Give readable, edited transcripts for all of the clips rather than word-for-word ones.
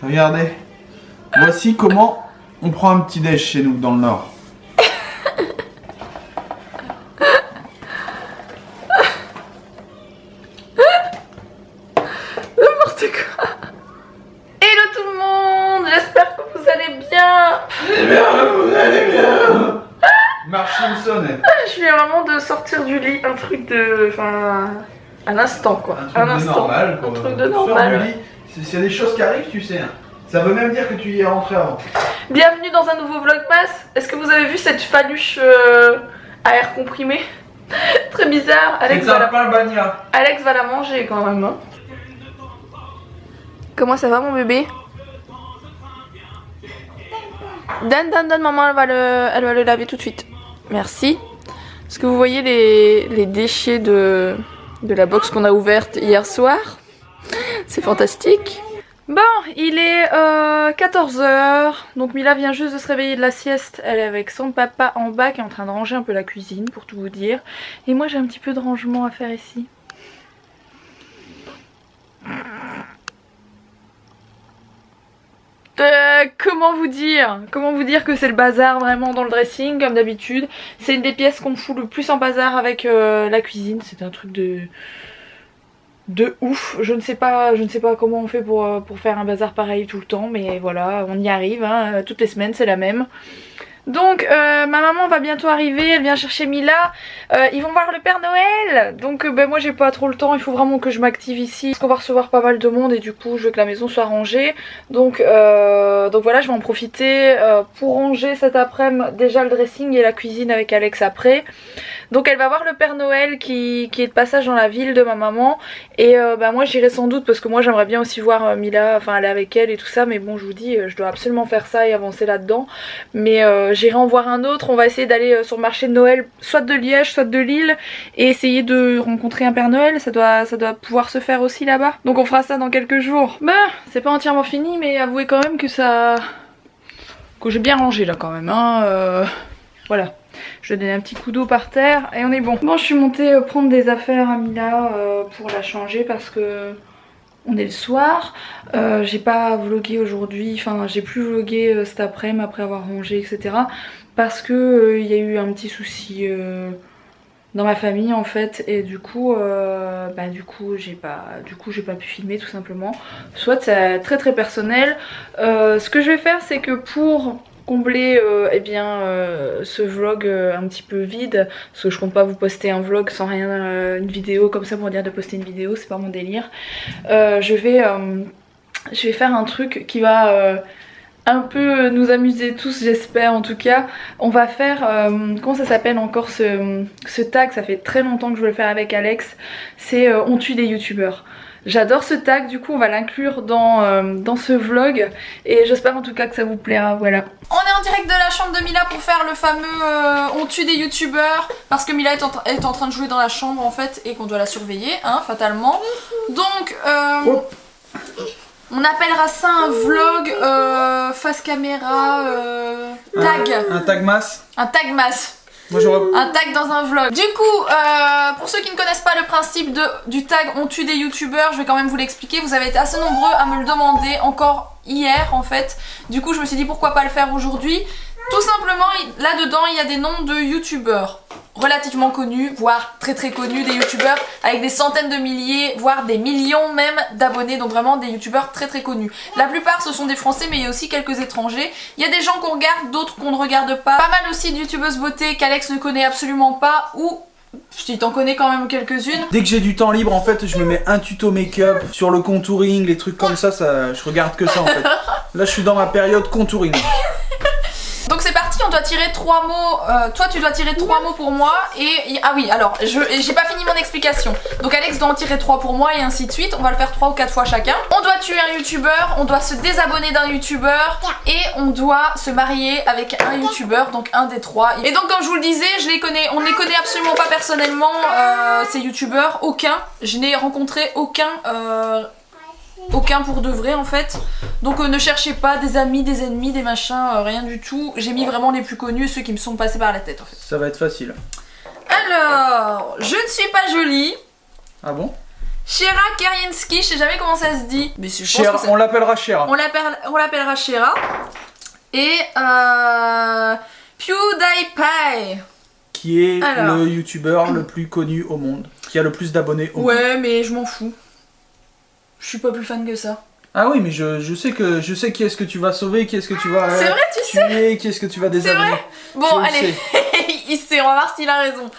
Regardez. Voici comment on prend un petit déj chez nous dans le Nord. N'importe quoi. Hello tout le monde, j'espère que vous allez bien. Vous allez bien. Marge Simpson. Je viens vraiment de sortir du lit, un truc de... Enfin... Un instant quoi. Un truc de normal. Un truc de Tu sors normal. du lit, s'il y a des choses qui arrivent, tu sais. Hein. Ça veut même dire que tu y es rentré avant. Bienvenue dans un nouveau vlogmas. Est-ce que vous avez vu cette faluche à air comprimé? Très bizarre. Alex va la manger quand même. Hein. Comment ça va mon bébé? Donne, maman, elle va le laver tout de suite. Merci. Est-ce que vous voyez les déchets de la box qu'on a ouverte hier soir? C'est fantastique. Bon, il est 14h, donc Mila vient juste de se réveiller de la sieste. Elle est avec son papa en bas qui est en train de ranger un peu la cuisine pour tout vous dire. Et moi j'ai un petit peu de rangement à faire ici. Comment vous dire que c'est le bazar vraiment dans le dressing comme d'habitude. C'est une des pièces qu'on fout le plus en bazar avec la cuisine. C'est un truc de ouf. Je ne sais pas comment on fait pour faire un bazar pareil tout le temps, mais voilà, on y arrive, hein. Toutes les semaines c'est la même. Donc ma maman va bientôt arriver, elle vient chercher Mila, ils vont voir le Père Noël. Donc moi j'ai pas trop le temps, il faut vraiment que je m'active ici parce qu'on va recevoir pas mal de monde et du coup je veux que la maison soit rangée. Donc voilà, je vais en profiter pour ranger cet après-midi déjà le dressing et la cuisine avec Alex après. Donc elle va voir le Père Noël qui est de passage dans la ville de ma maman. Et moi j'irai sans doute parce que moi j'aimerais bien aussi voir Mila, enfin aller avec elle et tout ça. Mais bon je vous dis, je dois absolument faire ça et avancer là-dedans. Mais j'irai en voir un autre, on va essayer d'aller sur le marché de Noël soit de Liège, soit de Lille. Et essayer de rencontrer un Père Noël, ça doit pouvoir se faire aussi là-bas. Donc on fera ça dans quelques jours. C'est pas entièrement fini mais avouez quand même que j'ai bien rangé là quand même. Hein, voilà. Je vais donner un petit coup d'eau par terre et on est bon. Bon, je suis montée prendre des affaires à Mila pour la changer parce que on est le soir. J'ai pas vlogué aujourd'hui, enfin j'ai plus vlogué cet après-midi après avoir rangé etc. Parce que y a eu un petit souci dans ma famille en fait et du coup j'ai pas pu filmer tout simplement. Soit c'est très très personnel. Ce que je vais faire c'est que pour combler ce vlog un petit peu vide parce que je compte pas vous poster un vlog sans rien, une vidéo comme ça pour dire de poster une vidéo, c'est pas mon délire. Je vais faire un truc qui va un peu nous amuser tous, j'espère en tout cas. On va faire, comment ça s'appelle encore ce tag, ça fait très longtemps que je veux le faire avec Alex, c'est on tue des youtubeurs. J'adore ce tag, du coup on va l'inclure dans ce vlog et j'espère en tout cas que ça vous plaira, voilà. On est en direct de la chambre de Mila pour faire le fameux on tue des youtubeurs parce que Mila est en train de jouer dans la chambre en fait et qu'on doit la surveiller, hein, fatalement. Donc on appellera ça un vlog face caméra tag. Un tag masse. Un tag masse. Moi, un tag dans un vlog. Du coup, pour ceux qui ne connaissent pas le principe du tag on tue des youtubeurs, je vais quand même vous l'expliquer. Vous avez été assez nombreux à me le demander encore hier en fait. Du coup je me suis dit pourquoi pas le faire aujourd'hui. Tout simplement là-dedans il y a des noms de youtubeurs relativement connus, voire très très connus, des youtubeurs avec des centaines de milliers, voire des millions même d'abonnés, donc vraiment des youtubeurs très très connus. La plupart ce sont des français mais il y a aussi quelques étrangers. Il y a des gens qu'on regarde, d'autres qu'on ne regarde pas. Pas mal aussi de youtubeuses beauté qu'Alex ne connaît absolument pas ou si t'en connais quand même quelques-unes. Dès que j'ai du temps libre en fait je me mets un tuto make-up sur le contouring, les trucs comme ça, je regarde que ça en fait. Là je suis dans ma période contouring. Donc c'est parti, on doit tirer 3 mots, toi tu dois tirer 3 mots pour moi et... Ah oui alors, j'ai pas fini mon explication. Donc Alex doit en tirer 3 pour moi et ainsi de suite, on va le faire 3 ou 4 fois chacun. On doit tuer un youtubeur, on doit se désabonner d'un youtubeur et on doit se marier avec un youtubeur, donc un des 3. Et donc comme je vous le disais, on ne les connaît absolument pas personnellement ces youtubeurs, aucun. Je n'ai rencontré aucun pour de vrai en fait. Donc ne cherchez pas des amis, des ennemis, des machins, rien du tout. J'ai mis vraiment les plus connus, ceux qui me sont passés par la tête en fait. Ça va être facile. Alors, je ne suis pas jolie. Ah bon? Shera Kerinsky, je sais jamais comment ça se dit. Mais je pense Shera, que on l'appellera Shera. on l'appellera Shera. Et PewDiePie. Qui est Alors. le youtubeur le plus connu au monde. Qui a le plus d'abonnés au monde. Ouais, mais je m'en fous. Je suis pas plus fan que ça. Ah oui, mais je sais qui est-ce que tu vas sauver, qui est-ce que tu vas C'est vrai, tu sais. tuer, qui est-ce que tu vas C'est désabonner. vrai. Bon, Je le allez. sais. Il sait, on va voir s'il a raison.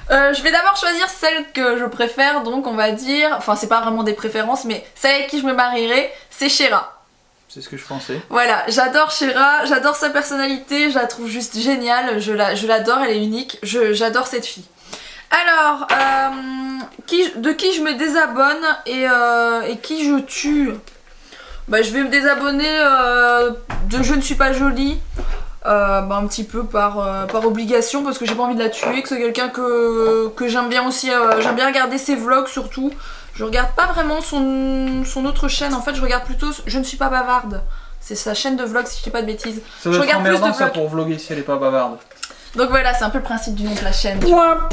Je vais d'abord choisir celle que je préfère, donc on va dire... Enfin, c'est pas vraiment des préférences, mais celle avec qui je me marierai, c'est Shera. C'est ce que je pensais. Voilà, j'adore Shera, j'adore sa personnalité, je la trouve juste géniale, je l'adore, elle est unique, j'adore cette fille. Alors, de qui je me désabonne et qui je tue? Bah, je vais me désabonner de Je ne suis pas jolie. Un petit peu par obligation parce que j'ai pas envie de la tuer, que c'est quelqu'un que j'aime bien aussi, j'aime bien regarder ses vlogs surtout. Je regarde pas vraiment son autre chaîne, en fait je regarde plutôt Je ne suis pas bavarde. C'est sa chaîne de vlogs si je dis pas de bêtises. Ça doit Je être regarde plus de emmerdant ça vlogs. pour vlogger si elle est pas bavarde. Donc voilà, c'est un peu le principe du nom de la chaîne. Point.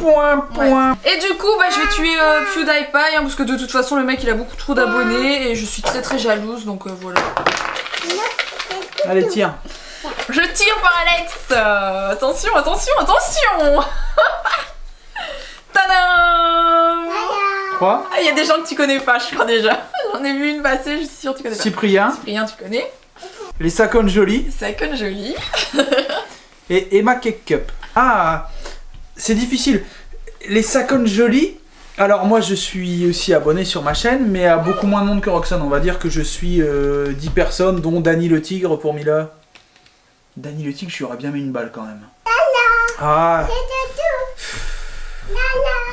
Ouais. Et du coup, bah, je vais tuer PewDiePie parce que de toute façon le mec il a beaucoup trop d'abonnés et je suis très jalouse donc voilà. Allez, tire. Je tire par Alex. Attention. Tadam. 3. Ah, il y a des gens que tu connais pas, je crois déjà. J'en ai vu une passer, je suis sûre que tu connais pas. Cyprien. Cyprien, tu connais. Les sacones jolies. Ça conne joli. Et Emma Cake Cup. Ah, c'est difficile. Les sacones jolies. Alors moi je suis aussi abonné sur ma chaîne, mais à beaucoup moins de monde que Roxane. On va dire que je suis 10 personnes, dont Dany le tigre pour Mila. Dany le tigre, je lui aurais bien mis une balle quand même. Ah.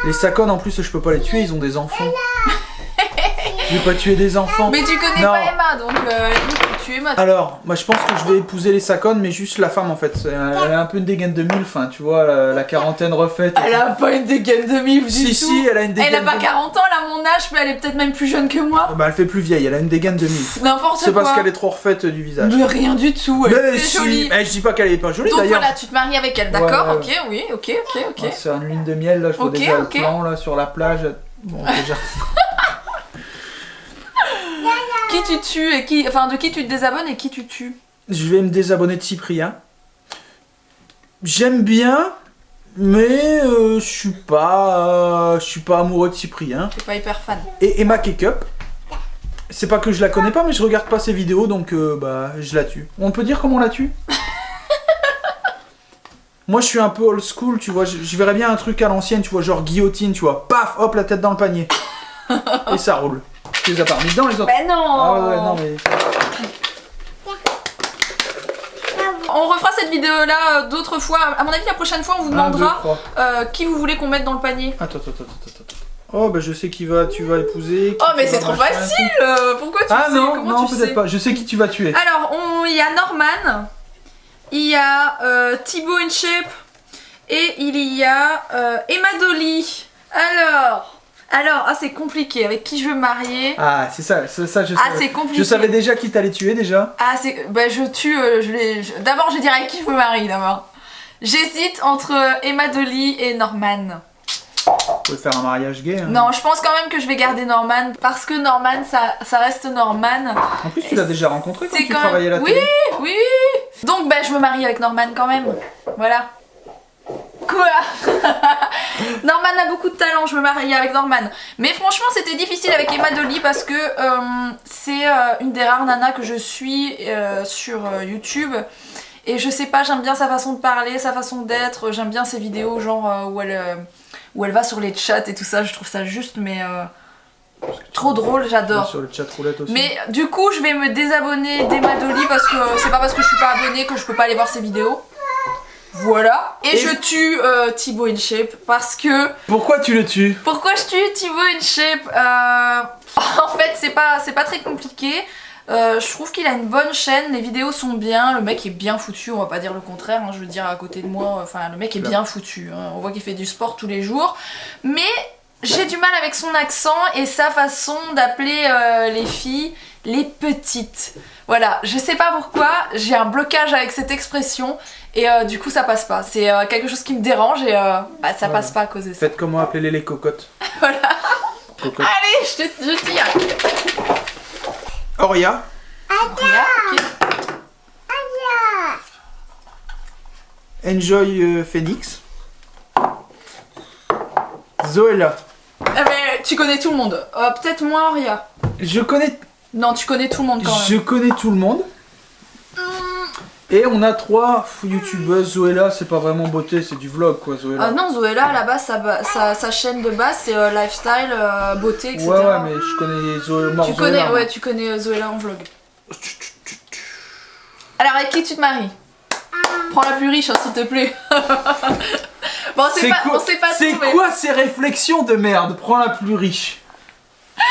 Les sacones en plus je peux pas les tuer, ils ont des enfants. Je vais pas tuer des enfants. Mais tu connais Non. pas Emma, donc tu es Emma. Alors, moi je pense que je vais épouser les sacones, mais juste la femme en fait. Elle a un peu une dégaine de milf, hein, tu vois, la quarantaine refaite. Elle a pas une dégaine de mif du tout. Si, elle a une dégaine Elle a pas de 40 ans, elle a mon âge, mais elle est peut-être même plus jeune que moi. Bah elle fait plus vieille, elle a une dégaine de milf. N'importe quoi. C'est parce qu'elle est trop refaite du visage. Mais rien du tout, elle est Mais très si, jolie. mais je dis pas qu'elle est pas jolie Donc d'ailleurs. voilà, tu te maries avec elle, d'accord? Ouais. Ok. Oh, c'est une lune de miel là, je vois Ok, déjà le ok. plan là sur la plage. Bon, déjà. Qui tu tues et qui... Enfin, de qui tu te désabonnes et qui tu tues? Je vais me désabonner de Cyprien. J'aime bien, mais je suis pas amoureux de Cyprien. Je suis pas hyper fan. Et Emma Cake-up, c'est pas que je la connais pas, mais je regarde pas ses vidéos, donc bah je la tue. On peut dire comment on la tue? Moi je suis un peu old school, tu vois, je verrais bien un truc à l'ancienne, tu vois, genre guillotine, tu vois, paf, hop, la tête dans le panier. Et ça roule. Tu les as pas remis dedans les autres? Ben non. Ah ouais, non mais... On refera cette vidéo là d'autres fois. À mon avis, la prochaine fois, on vous 1, 2, demandera 3. qui vous voulez qu'on mette dans le panier. Attends. Oh bah je sais qui tu vas épouser. Oh, mais tu c'est vas trop machin. facile. Pourquoi tu Ah sais? non, Comment non tu peut-être sais? pas. Je sais qui tu vas tuer. Alors, il y a Norman, il y a Thibaut InShape et il y a Emma Dolly. Alors, c'est compliqué. Avec qui je veux me marier? Ah c'est ça je savais. Ah, c'est compliqué. Je savais déjà qui t'allais tuer déjà. Ah, c'est... Bah, je tue... D'abord, je dirais avec qui je me marie, d'abord. J'hésite entre Emma Dolly et Norman. On peut faire un mariage gay. Hein. Non, je pense quand même que je vais garder Norman, parce que Norman, ça reste Norman. En plus tu l'as déjà rencontré quand C'est tu quand travaillais à la télé. Oui. Donc, bah, je me marie avec Norman quand même. Voilà. Quoi? Norman a beaucoup de talent, je me marie avec Norman. Mais franchement, c'était difficile avec Emma Dolly parce que c'est une des rares nanas que je suis sur YouTube. Et je sais pas, j'aime bien sa façon de parler, sa façon d'être. J'aime bien ses vidéos, genre où elle va sur les chats et tout ça. Je trouve ça juste, mais trop drôle, j'adore. Sur le chat roulette aussi. Mais du coup, je vais me désabonner d'Emma Dolly parce que c'est pas parce que je suis pas abonnée que je peux pas aller voir ses vidéos. Voilà. Et je tue Thibaut InShape parce que... Pourquoi tu le tues? Pourquoi je tue Thibaut InShape? En fait, c'est pas très compliqué. Je trouve qu'il a une bonne chaîne, les vidéos sont bien, le mec est bien foutu, on va pas dire le contraire, hein, je veux dire à côté de moi, enfin le mec est bien foutu, hein, on voit qu'il fait du sport tous les jours, mais j'ai du mal avec son accent et sa façon d'appeler les filles les petites. Voilà, je sais pas pourquoi, j'ai un blocage avec cette expression et du coup ça passe pas, c'est quelque chose qui me dérange et ça passe pas à cause de ça. Faites comment appeler les cocottes. Voilà. Allez, je tire. Auria. Auria, ok. Enjoy Phoenix. Zoella. Ah mais tu connais tout le monde. Peut-être moins Auria. Je connais... Non, tu connais tout le monde quand même. Je connais tout le monde. Et on a 3 youtubeuses. Zoella, c'est pas vraiment beauté, c'est du vlog quoi, Zoella. Non, Zoella, à la base, sa chaîne de base, c'est lifestyle, beauté, etc. Ouais, mais je connais Zoella. Tu connais Zoella en vlog. Alors, avec qui tu te maries? Prends la plus riche, hein, s'il te plaît. Bon, on sait pas C'est tout, mais... quoi ces réflexions de merde? Prends la plus riche. Mais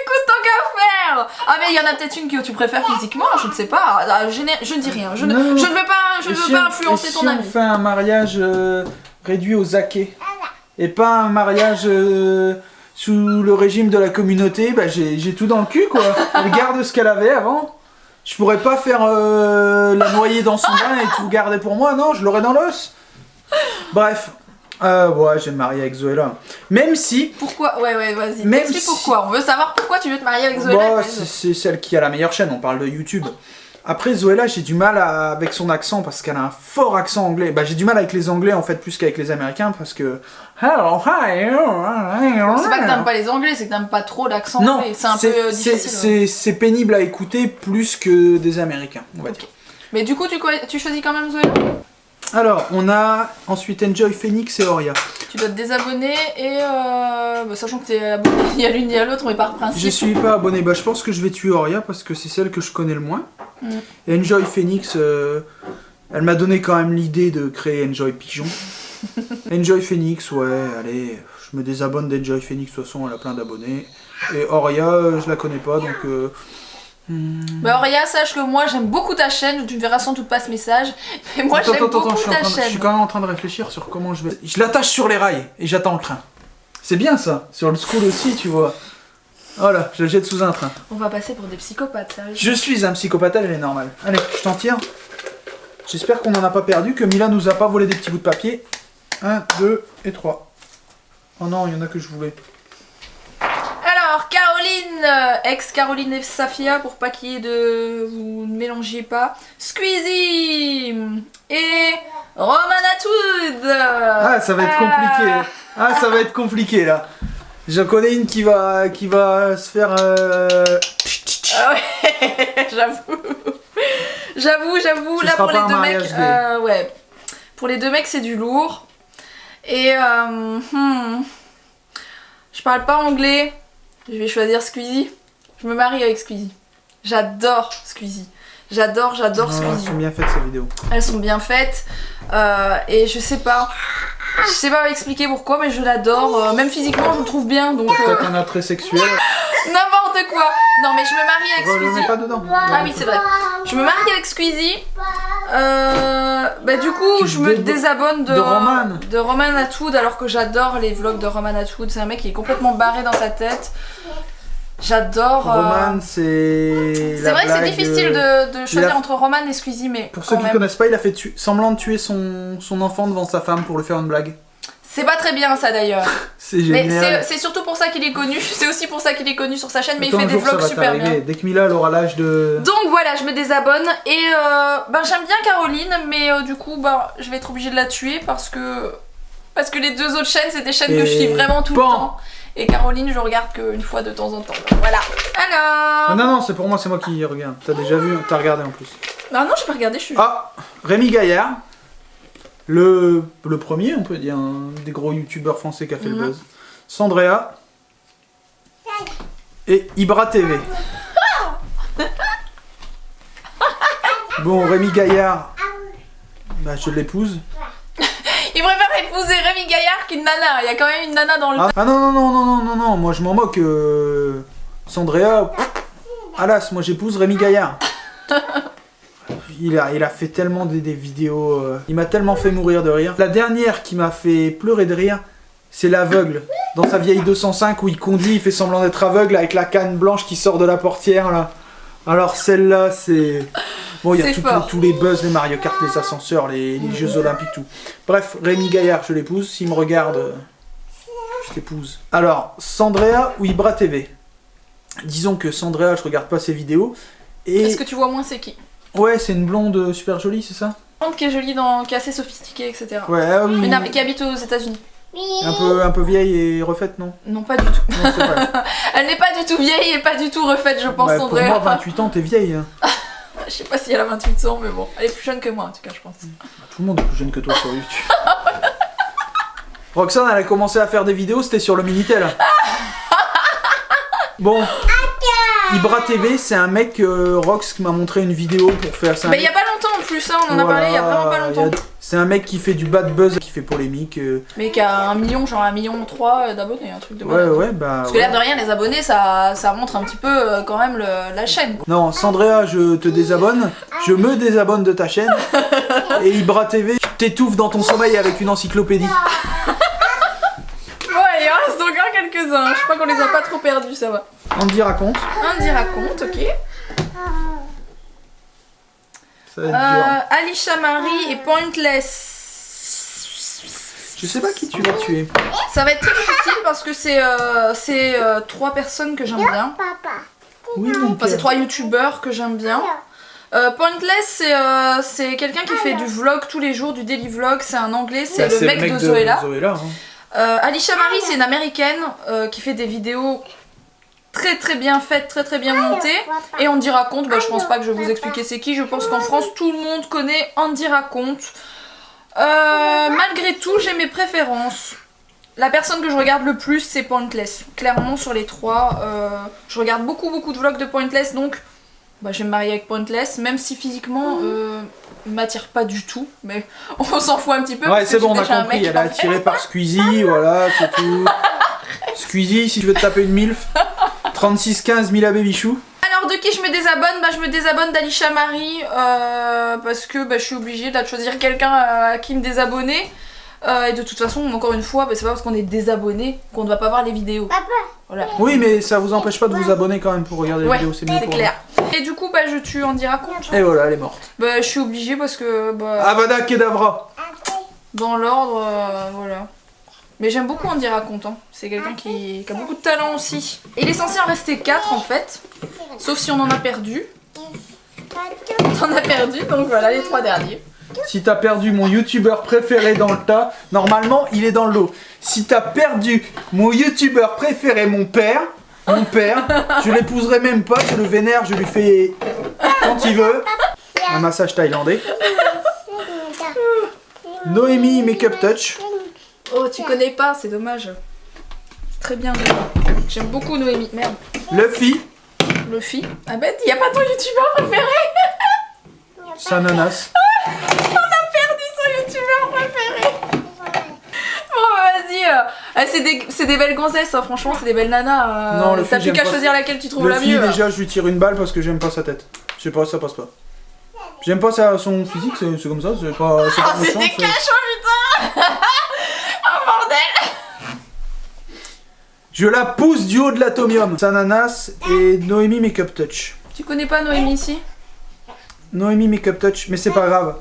écoute, tant qu'à faire. Ah, mais il y en a peut-être une que tu préfères physiquement, je ne sais pas. Je ne dis rien. Je ne veux pas influencer ton avis. On fait un mariage réduit aux akés et pas un mariage sous le régime de la communauté, bah j'ai tout dans le cul quoi. Regarde ce qu'elle avait avant. Je pourrais pas faire la noyer dans son bain et tout garder pour moi, non, je l'aurais dans l'os. Bref, ouais, je vais me marier avec Zoella. Même si... Pourquoi? Ouais, vas-y. Même Explique si... pourquoi. On veut savoir pourquoi tu veux te marier avec Zoella. Bah, c'est celle qui a la meilleure chaîne, on parle de YouTube. Après, Zoella, j'ai du mal avec son accent parce qu'elle a un fort accent anglais. Bah, j'ai du mal avec les anglais en fait, plus qu'avec les américains parce que... Hello, hi, c'est pas que t'aimes pas les anglais, c'est que t'aimes pas trop l'accent anglais. C'est un peu difficile. C'est pénible à écouter plus que des américains, on va dire. Mais du coup, tu choisis quand même Zoella? Alors, on a ensuite Enjoy Phoenix et Auria. Tu dois te désabonner et sachant que t'es abonné ni à l'une ni à l'autre, mais par principe. Je suis pas abonné, bah je pense que je vais tuer Auria parce que c'est celle que je connais le moins. Et Enjoy Phoenix, elle m'a donné quand même l'idée de créer Enjoy Pigeon. Enjoy Phoenix, ouais, allez, je me désabonne d'Enjoy Phoenix, de toute façon elle a plein d'abonnés. Et Auria, je la connais pas donc... Bah Auria, sache que moi j'aime beaucoup ta chaîne, tu ne verras sans doute pas ce message, mais moi j'aime beaucoup ta chaîne. Je suis quand même en train de réfléchir sur comment je vais... Je l'attache sur les rails et j'attends le train. C'est bien ça, sur le school aussi tu vois. Voilà, je la jette sous un train. On va passer pour des psychopathes, sérieux. Je suis un psychopathe, elle est normale. Allez, je t'en tire. J'espère qu'on n'en a pas perdu, que Mila nous a pas volé des petits bouts de papier. 1, 2 et 3. Oh non, il y en a que je voulais. Alors, Caroline, ex-Caroline et Safia, pour pas qu'il y ait de... Vous ne mélangiez pas. Squeezie et Romanatoud. Ah, ça va être compliqué. Ah, ça va être compliqué là. J'en connais une qui va se faire... Ah ouais, j'avoue, là pour les deux mecs, ouais. Pour les deux mecs c'est du lourd. Et je parle pas anglais, je vais choisir Squeezie. Je me marie avec Squeezie. J'adore Squeezie. J'adore Squeezie. Elles sont bien faites ces vidéos. Elles sont bien faites. Et je sais pas expliquer pourquoi, mais je l'adore. Même physiquement, je le trouve bien. Donc. Peut-être un attrait sexuel. N'importe quoi. Non, mais je me marie avec Squeezie. Je le mets pas dedans. Ah oui, c'est vrai. Je me marie avec Squeezie. Bah du coup, je me désabonne de Roman Atwood, alors que j'adore les vlogs de Roman Atwood. C'est un mec qui est complètement barré dans sa tête. J'adore. Roman, c'est. C'est vrai que c'est difficile de choisir entre Roman et Squeezie, mais. Pour ceux qui connaissent pas, il a fait semblant de tuer son enfant devant sa femme pour lui faire une blague. C'est pas très bien ça d'ailleurs. C'est génial. Mais c'est surtout pour ça qu'il est connu. C'est aussi pour ça qu'il est connu sur sa chaîne, mais il fait des vlogs super bien. Dès que Mila aura l'âge de. Donc voilà, je me désabonne et j'aime bien Caroline, mais du coup je vais être obligée de la tuer parce que les deux autres chaînes c'est des chaînes que je suis vraiment tout le temps. Et Caroline, je regarde qu'une fois de temps en temps. Donc, voilà. Alors. Non, c'est pour moi, c'est moi qui regarde. T'as déjà vu, t'as regardé en plus. Non, j'ai pas regardé, je suis. Ah, Rémi Gaillard. Le premier, on peut dire, un des gros youtubeurs français qui a fait le buzz. Sandrea. Et Ibra TV. Bon, Rémi Gaillard, bah, je l'épouse. Il préfère épouser Rémi Gaillard qu'une nana. Il y a quand même une nana dans le... Ah non, moi je m'en moque. Sandrea, alas, moi j'épouse Rémi Gaillard. Il a fait tellement des vidéos, il m'a tellement fait mourir de rire. La dernière qui m'a fait pleurer de rire, c'est l'aveugle. Dans sa vieille 205 où il conduit, il fait semblant d'être aveugle avec la canne blanche qui sort de la portière là. Alors celle-là, c'est... Bon, il y a tous les buzz, les Mario Kart, les ascenseurs, les Jeux Olympiques, tout. Bref, Rémi Gaillard, je l'épouse. S'il me regarde, je t'épouse. Alors, Sandrea ou Ibra TV? Disons que Sandrea, je regarde pas ses vidéos. Et... Est-ce que tu vois moins c'est qui? Ouais, c'est une blonde super jolie, c'est ça? Une blonde qui est jolie, qui est assez sophistiquée, etc. Ouais, ah oui. Une qui habite aux États-Unis. Un peu vieille et refaite, non? Non, pas du tout. Non, c'est vrai. Elle n'est pas du tout vieille et pas du tout refaite, je pense, Bah, pour Andrea. moi, 28 ans, t'es vieille. Hein. Je sais pas si elle a 28 ans, mais bon. Elle est plus jeune que moi, en tout cas, je pense. Tout le monde est plus jeune que toi sur YouTube. Roxane, elle a commencé à faire des vidéos, c'était sur le Minitel. Bon. Ibra TV, c'est un mec, Rox, qui m'a montré une vidéo pour faire ça. Mais il y a pas longtemps en plus, hein, on en a parlé il y a vraiment pas longtemps. C'est un mec qui fait du bad buzz, qui fait polémique. Mais qui a 1 million, genre 1,3 million d'abonnés, un truc de Ouais, malade. ouais, bah. Parce que l'air de rien, les abonnés, ça montre un petit peu quand même la chaîne. Quoi. Non, Sandrea, je te désabonne. Je me désabonne de ta chaîne. Et Ibra TV, tu t'étouffes dans ton sommeil avec une encyclopédie. Ouais, il en reste encore quelques-uns. Je crois qu'on les a pas trop perdus, ça va. Andy raconte. Andy raconte, ok. Ça va être dur. Alicia Marie et Pointless. Je sais pas qui tu vas tuer. Ça va être très difficile parce que c'est 3 personnes que j'aime bien. Oui, mon Enfin, c'est père. 3 youtubeurs que j'aime bien. Pointless, c'est quelqu'un qui fait du vlog tous les jours, du daily vlog. C'est un anglais, c'est Bah, le mec de Zoella. Zoella, hein. Alicia Marie, c'est une américaine qui fait des vidéos très bien faites, très bien montées. Et Andy raconte, bah, je pense pas que je vais vous expliquer c'est qui. Je pense qu'en France, tout le monde connaît Andy raconte. Malgré tout, j'ai mes préférences. La personne que je regarde le plus, c'est Pointless. Clairement, sur les 3, je regarde beaucoup de vlogs de Pointless, donc bah, je vais me marier avec Pointless, même si physiquement, il m'attire pas du tout, mais on s'en fout un petit peu. Ouais, c'est bon, on a déjà un compris. mec, Elle est en fait. attirée par Squeezie, voilà, c'est tout. Squeezie, si tu veux te taper une MILF, 36-15 Mila Babychou. Alors de qui je me désabonne? Bah je me désabonne d'Alicia Marie parce que bah, je suis obligée de choisir quelqu'un à qui me désabonner. Et de toute façon, encore une fois, bah, c'est pas parce qu'on est désabonné qu'on ne va pas voir les vidéos. Voilà. Oui, mais ça vous empêche pas de vous abonner quand même pour regarder les Ouais, vidéos, c'est mieux c'est pour clair. Et du coup, bah je tue Andy raconte. nous. Et voilà, elle est morte. Bah je suis obligée parce que bah, Avada Kedavra. dans l'ordre, voilà. Mais j'aime beaucoup Andy raconte, hein. C'est quelqu'un qui a beaucoup de talent aussi. Il est censé en rester 4 en fait, sauf si on en a perdu. On en a perdu, donc voilà les 3 derniers. Si t'as perdu mon youtubeur préféré dans le tas, normalement il est dans le lot. Si t'as perdu mon youtubeur préféré, mon père, je l'épouserai même pas, je le vénère, je lui fais quand il veut un massage thaïlandais. Noémie Makeup Touch. Oh, tu connais pas, c'est dommage. C'est très bien. J'aime beaucoup Noémie. Merde. Luffy. Luffy. Ah bah, y a pas ton youtubeur préféré? Sananas. On a perdu son youtubeur préféré. Bon, bah, vas-y. C'est des belles gonzesses, hein, franchement, c'est des belles nanas. Non, Luffy, t'as plus j'aime qu'à pas. choisir laquelle tu trouves la Luffy, mieux. déjà, je lui tire une balle parce que j'aime pas sa tête. Je sais pas, ça passe pas. J'aime pas son physique, c'est comme ça, c'est pas. Oh, pas c'était méchant, cash, oh putain. Oh bordel. Je la pousse du haut de l'atomium. Sananas et Noémie Makeup Touch. Tu connais pas Noémie ici? Noémie Makeup Touch, mais c'est pas grave.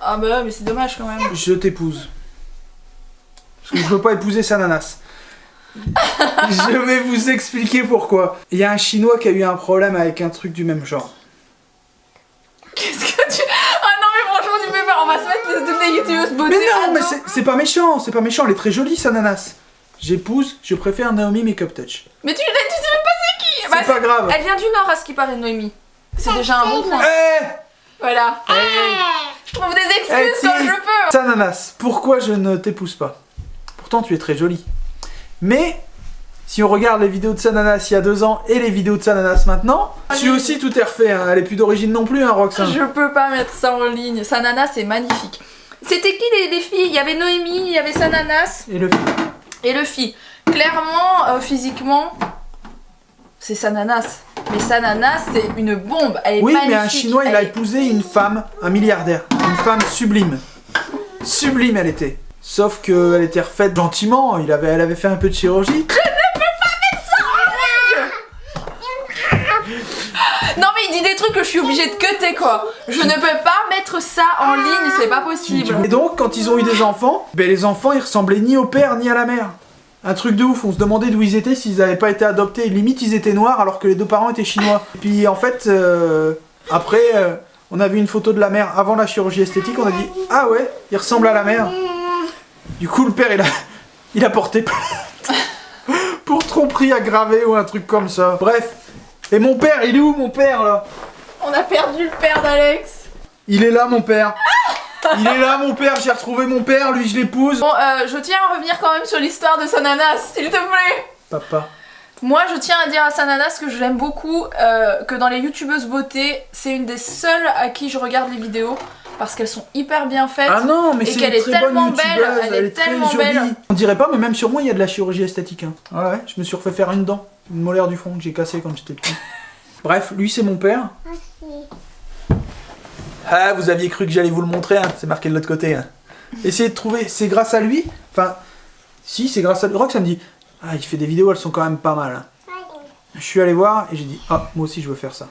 Ah bah mais c'est dommage quand même. Je t'épouse. Parce que je veux pas épouser Sananas. Je vais vous expliquer pourquoi. Il y a un chinois qui a eu un problème avec un truc du même genre. Qu'est-ce que tu... Ah non mais franchement tu peux pas, on va se mettre toutes les youtubeuses beauté. Mais non, mais ados. c'est pas méchant, elle est très jolie Sananas. J'épouse, je préfère Naomi Makeup Touch. Mais tu sais même pas c'est qui. Bah, C'est pas grave. Elle vient du nord à ce qui paraît Noémie. C'est déjà un bon point. Eh Voilà. Je trouve des excuses Eh, quand si. je peux. Sananas, pourquoi je ne t'épouse pas? Pourtant tu es très jolie. Mais si on regarde les vidéos de Sananas il y a 2 ans et les vidéos de Sananas maintenant, tu aussi tout est refait, hein. Elle est plus d'origine non plus, hein, Roxane. Je peux pas mettre ça en ligne. Sananas c'est magnifique. C'était qui les filles? Il y avait Noémie, il y avait Sananas Et le et Luffy. Clairement, physiquement, c'est Sananas. Mais Sananas c'est une bombe. Elle est oui, magnifique. mais un chinois il a épousé une femme, un milliardaire, une femme sublime. Sublime elle était. Sauf qu'elle était refaite gentiment, elle avait fait un peu de chirurgie. Non mais il dit des trucs que je suis obligée de cutter quoi. Je ne peux pas mettre ça en ligne, c'est pas possible. Et donc quand ils ont eu des enfants, ben les enfants ils ressemblaient ni au père ni à la mère. Un truc de ouf, on se demandait d'où ils étaient, s'ils n'avaient pas été adoptés. Limite, ils étaient noirs alors que les deux parents étaient chinois. Et puis en fait, après, on a vu une photo de la mère avant la chirurgie esthétique, on a dit « Ah ouais, il ressemble à la mère ». Du coup, le père, il a porté plainte pour tromperie aggravée ou un truc comme ça. Bref. Et mon père, il est où mon père là? On a perdu le père d'Alex. Il est là mon père. Il est là mon père, j'ai retrouvé mon père, lui je l'épouse. Bon, je tiens à revenir quand même sur l'histoire de Sananas, s'il te plaît. Papa. Moi, je tiens à dire à Sananas que je l'aime beaucoup, que dans les youtubeuses beauté, c'est une des seules à qui je regarde les vidéos parce qu'elles sont hyper bien faites. Ah non, mais c'est qu'elle est tellement belle, elle est tellement belle. On dirait pas, mais même sur moi il y a de la chirurgie esthétique. Hein. Ouais, je me suis refait faire une dent, une molaire du fond que j'ai cassée quand j'étais petit. Bref, lui c'est mon père. Ah, vous aviez cru que j'allais vous le montrer, hein. C'est marqué de l'autre côté. Hein. Essayez de trouver, c'est grâce à lui. Enfin, si, c'est grâce à lui. Rox, ça me dit, ah, il fait des vidéos, elles sont quand même pas mal. Hein. Je suis allé voir et j'ai dit, ah, moi aussi je veux faire ça.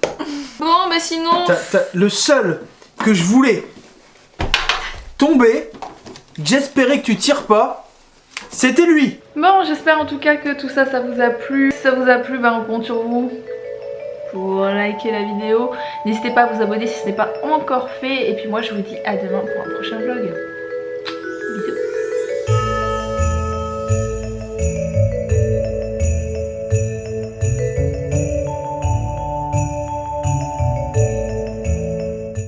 Bon, mais sinon. Le seul que je voulais tomber, j'espérais que tu tires pas, c'était lui. Bon, j'espère en tout cas que tout ça, ça vous a plu. Si ça vous a plu, ben on compte sur vous pour liker la vidéo. N'hésitez pas à vous abonner si ce n'est pas encore fait. Et puis moi, je vous dis à demain pour un prochain vlog. Bisous.